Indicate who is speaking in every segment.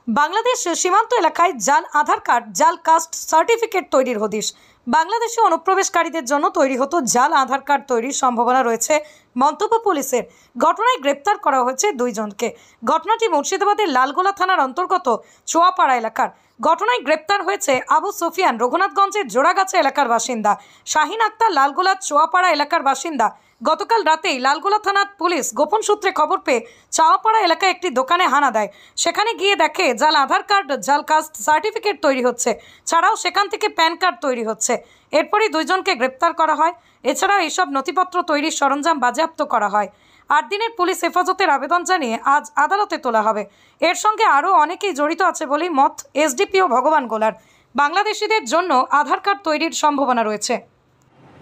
Speaker 1: বাংলাদেশ সীমান্ত এলাকায় জাল আধার কার্ড, জাল কাস্ট সার্টিফিকেট তৈরির হদিশ। বাংলাদেশে অনুপ্রবেশকারীদের জন্য তৈরি হতো জাল আধার কার্ড তৈরির সম্ভাবনা রয়েছে মন্তব্য পুলিশের। ঘটনায় গ্রেপ্তার করা হয়েছে 2 জনকে। ঘটনাটি মুর্শিদাবাদের লালগোলা থানার অন্তর্গত চোয়াপাড়া এলাকার। ঘটনায় গ্রেপ্তার হয়েছে আবু সুফিয়ান রঘুনাথগঞ্জের জোড়াগাছা এলাকার বাসিন্দা, শাহিন আক্তার লালগোলার চোয়াপাড়া এলাকার বাসিন্দা। গতকাল রাতেই লালগোলা থানার পুলিশ গোপন সূত্রে খবর পেয়ে চাওয়াপাড়া এলাকায় একটি দোকানে হানা দেয়। সেখানে গিয়ে দেখে জাল আধার কার্ড, জাল কাস্ট সার্টিফিকেট তৈরি হচ্ছে, ছাড়াও সেখান থেকে প্যান কার্ড তৈরি হচ্ছে। এরপরই 2 জনকে গ্রেপ্তার করা হয়। এছাড়াও এইসব নথিপত্র তৈরির সরঞ্জাম বাজেয়াপ্ত করা হয়। 8 দিনের পুলিশ হেফাজতের আবেদন জানিয়ে আজ আদালতে তোলা হবে। এর সঙ্গে আরও অনেকেই জড়িত আছে বলেই মত এসডিপিও ভগবান গোলার। বাংলাদেশিদের জন্য আধার কার্ড তৈরির সম্ভাবনা রয়েছে।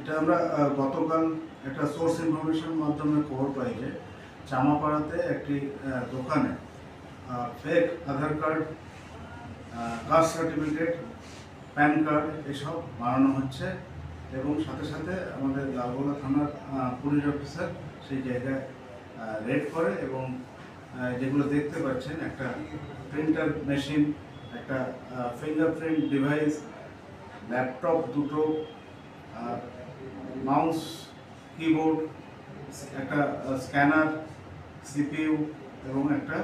Speaker 2: এটা আমরা গতকাল একটা সোর্স ইনফরমেশন মাধ্যমে খবর পাই যে চামাপাড়াতে একটি দোকানে fake Aadhaar card, caste certificate, PAN card এসব বানানো হচ্ছে এবং সাথে সাথে আমাদের লালগোলা থানার পুলিশ অফিসার সেই জায়গায় রেড করে এবং যেগুলো দেখতে পাচ্ছেন একটা প্রিন্টার মেশিন, একটা ফিঙ্গারপ্রিন্ট ডিভাইস, ল্যাপটপ দুটো, মাউস, কিবোর্ড, একটা স্ক্যানার, সিপিইউ এবং একটা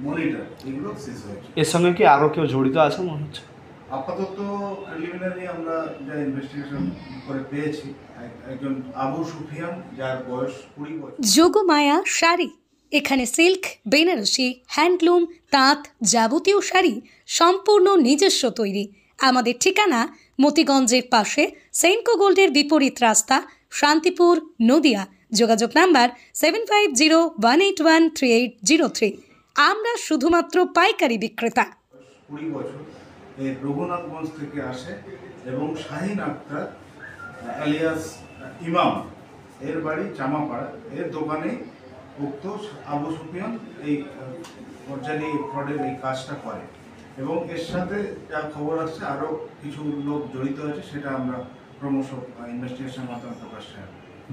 Speaker 2: মনিটর, এগুলো সিজ হয়েছে।
Speaker 3: এর সঙ্গে কি আরও কেউ জড়িত আছে মনে হচ্ছে?
Speaker 2: আপাতত প্রিলিমিনারি আমরা যা ইনভেস্টিগেশন করে পেয়েছি, একজন আবু সুফিয়ান, যার বয়স 20 বছর।
Speaker 1: যোগমায়া শাড়ি, এখানে সিল্ক, বেনারসি, হ্যান্ডলুম, তাঁত, যাবতীয় শাড়ি সম্পূর্ণ নিজস্ব তৈরি। আমাদের ঠিকানা মতিগঞ্জের পাশে সেনকো গোল্ডের বিপরীত রাস্তা, শান্তিপুর, নদিয়া। যোগাযোগ নাম্বার 7501813803। আমরা শুধুমাত্র পাইকারি বিক্রেতা।
Speaker 2: 20 বছর, এই রঘুনাথগঞ্জ থেকে আসে এবং শাহিন আক্তার আলিয়াস ইমাম, এর বাড়ি চামাপাড়া। এর দোকানে উক্ত আবু সুফিয়ান এই ফরজারি ফ্রডের এই কাজটা করে এবং এর সাথে যা খবর আসছে আরও কিছু লোক জড়িত আছে, সেটা আমরা ক্রমশ ইনভেস্টিগেশনের মাধ্যমে প্রকাশ চাই।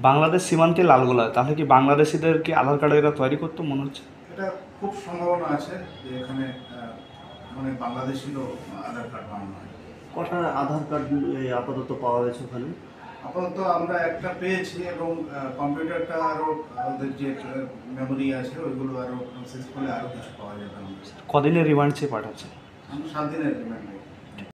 Speaker 3: বাংলাদেশ সীমান্তে লালগোলা, তাহলে কি বাংলাদেশিদেরকে আধার কার্ড এরা তৈরি করতো মনে হচ্ছে?
Speaker 2: এটা খুব সম্ভাবনা আছে যে এখানে অনেক বাংলাদেশিরও আধার কার্ড বানানো হয়।
Speaker 4: কটা আধার কার্ড আপাতত পাওয়া গেছে ওখানে?
Speaker 2: আপাতত আমরা একটা পেয়েছি এবং কম্পিউটারটা আরও ওদের যে মেমোরি আছে ওইগুলো আরও প্রসেস করলে আরও কিছু পাওয়া যাবে।
Speaker 3: কদিনের রিমান্ড চেয়ে পাঠাচ্ছে?
Speaker 2: আমরা 7 দিনের রিমান্ড